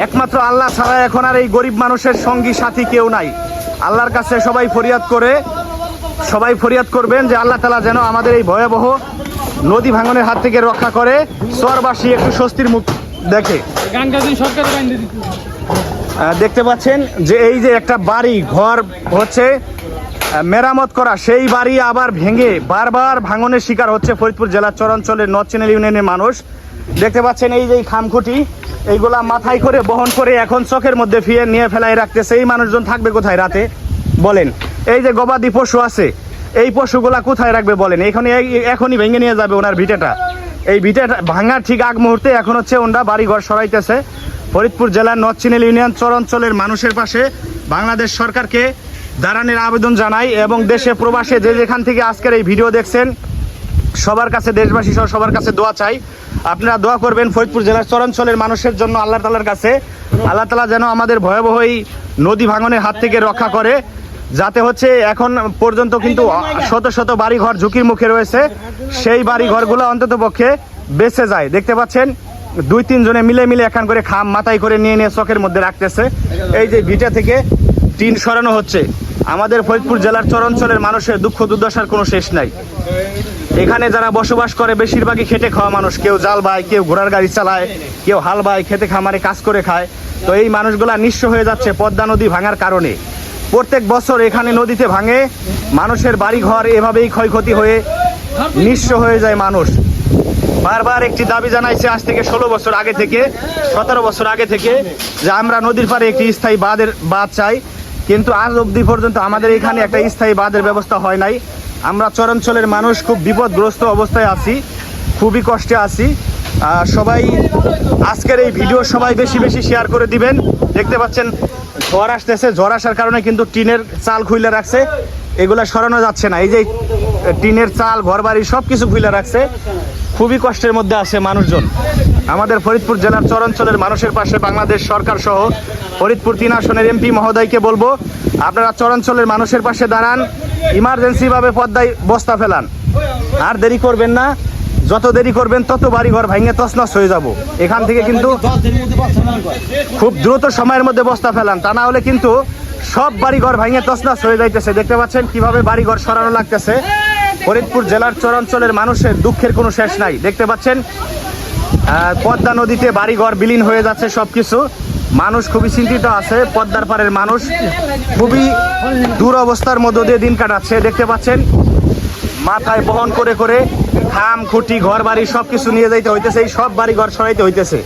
একমাত্র আল্লাহ ছাড়া এখন আর এই গরিব মানুষের সঙ্গী সাথী কেউ নাই। আল্লাহর কাছে সবাই ফরিয়াদ করবেন যে আল্লাহ তাআলা যেন আমাদের এই ভয়াবহ নদী ভাঙনের হাত থেকে রক্ষা করে, চরবাসী একটু স্বস্তির মুখ দেখে। দেখতে পাচ্ছেন যে এই যে একটা বাড়ি ঘর হচ্ছে মেরামত করা, সেই বাড়ি আবার ভেঙে বারবার ভাঙনের শিকার হচ্ছে ফরিদপুর জেলার চরাঞ্চলের নর্থ চ্যানেল ইউনিয়নের মানুষ। দেখতে পাচ্ছেন এই যে খামখুঁটি এইগুলা মাথায় করে বহন করে এখন চকের মধ্যে ফিরে নিয়ে ফেলায় রাখতেছে। এই মানুষজন থাকবে কোথায় রাতে বলেন? এই যে গবাদি পশু আছে, এই পশুগুলা কোথায় রাখবে বলেন? এখনই ভেঙে নিয়ে যাবে ওনার ভিটেটা। এই ভিটেটা ভাঙার ঠিক আগ মুহূর্তে এখন হচ্ছে ওনারা বাড়িঘর সরাইতেছে। ফরিদপুর জেলার নর্থ চ্যানেল ইউনিয়ন চরাঞ্চলের মানুষের পাশে বাংলাদেশ সরকারকে দাঁড়ানোর আবেদন জানাই এবং দেশে প্রবাসে যে যেখান থেকে আজকের এই ভিডিও দেখছেন সবার কাছে, দেশবাসী সহ সবার কাছে দোয়া চাই। আপনারা দোয়া করবেন ফরিদপুর জেলার চরাঞ্চলের মানুষের জন্য আল্লাহ তাআলার কাছে। আল্লাহ তাআলা যেন আমাদের ভয়াবহ এই নদী ভাঙনের হাত থেকে রক্ষা করে, যাতে হচ্ছে এখন পর্যন্ত কিন্তু শত শত বাড়িঘর ঝুঁকির মুখে রয়েছে, সেই বাড়িঘরগুলো অন্তত পক্ষে বেঁচে যায়। দেখতে পাচ্ছেন 2-3 জনে মিলে এখান করে খাম মাথায় করে নিয়ে চকের মধ্যে রাখতেছে। এই যে ভিটা থেকে টিন সরানো হচ্ছে। আমাদের ফরিদপুর জেলার চরাঞ্চলের মানুষের দুঃখ দুর্দশার কোনো শেষ নাই। এখানে যারা বসবাস করে বেশিরভাগই খেটে খাওয়া মানুষ, কেউ জাল বায়, কেউ ঘোড়ার গাড়ি চালায়, কেউ হাল বায়, খেতে খামারে কাজ করে খায়। তো এই মানুষগুলা নিঃস্ব হয়ে যাচ্ছে পদ্মা নদী ভাঙার কারণে। প্রত্যেক বছর এখানে নদীতে ভাঙে, মানুষের বাড়িঘর এভাবেই ক্ষয়ক্ষতি হয়ে নিঃস্ব হয়ে যায় মানুষ। বারবার একটি দাবি জানাইছে আজ থেকে 16 বছর আগে থেকে, 17 বছর আগে থেকে, যে আমরা নদীর পাড়ে একটি স্থায়ী বাঁধ চাই, কিন্তু আজ অবধি পর্যন্ত আমাদের এখানে একটা স্থায়ী বাঁধের ব্যবস্থা হয় নাই। আমরা চরাঞ্চলের মানুষ খুব বিপদগ্রস্ত অবস্থায় আছি, খুবই কষ্টে আছি। সবাই আজকের এই ভিডিও সবাই বেশি শেয়ার করে দিবেন। দেখতে পাচ্ছেন ঝড় আসতেছে, ঝড় আসার কারণে কিন্তু টিনের চাল খুলে রাখছে, এগুলা সরানো যাচ্ছে না। এই যে টিনের চাল, ঘরবাড়ি সব কিছু খুলে রাখছে, খুবই কষ্টের মধ্যে আছে মানুষজন। আমাদের ফরিদপুর জেলার চরাঞ্চলের মানুষের পাশে বাংলাদেশ সরকার সহ ফরিদপুর 3 আসনের এমপি মহোদয়কে বলবো, আপনারা চরাঞ্চলের মানুষের পাশে দাঁড়ান, ইমার্জেন্সিভাবে পদ্মায় বস্তা ফেলান, আর দেরি করবেন না। যত দেরি করবেন তত বাড়িঘর ভাঙে তছনছ হয়ে যাব। এখান থেকে কিন্তু খুব দ্রুত সময়ের মধ্যে বস্তা ফেলান, তা না হলে কিন্তু সব বাড়িঘর ভাঙে তছনছ হয়ে যাইতেছে। দেখতে পাচ্ছেন কিভাবে বাড়িঘর সরানো লাগতেছে। ফরিদপুর জেলার চরাঞ্চলের মানুষের দুঃখের কোনো শেষ নাই। দেখতে পাচ্ছেন পদ্মা নদীতে বাড়িঘর বিলীন হয়ে যাচ্ছে সবকিছু। মানুষ খুবই চিন্তিত আছে, পদ্মার পাড়ের মানুষ খুবই দুরবস্থার মধ্য দিয়ে দিন কাটাচ্ছে। দেখতে পাচ্ছেন মাথায় বহন করে খাম খুঁটি ঘর বাড়ি সবকিছু নিয়ে যাইতে হইতেছে, এই সব বাড়ি ঘর সরাইতে হইতেছে।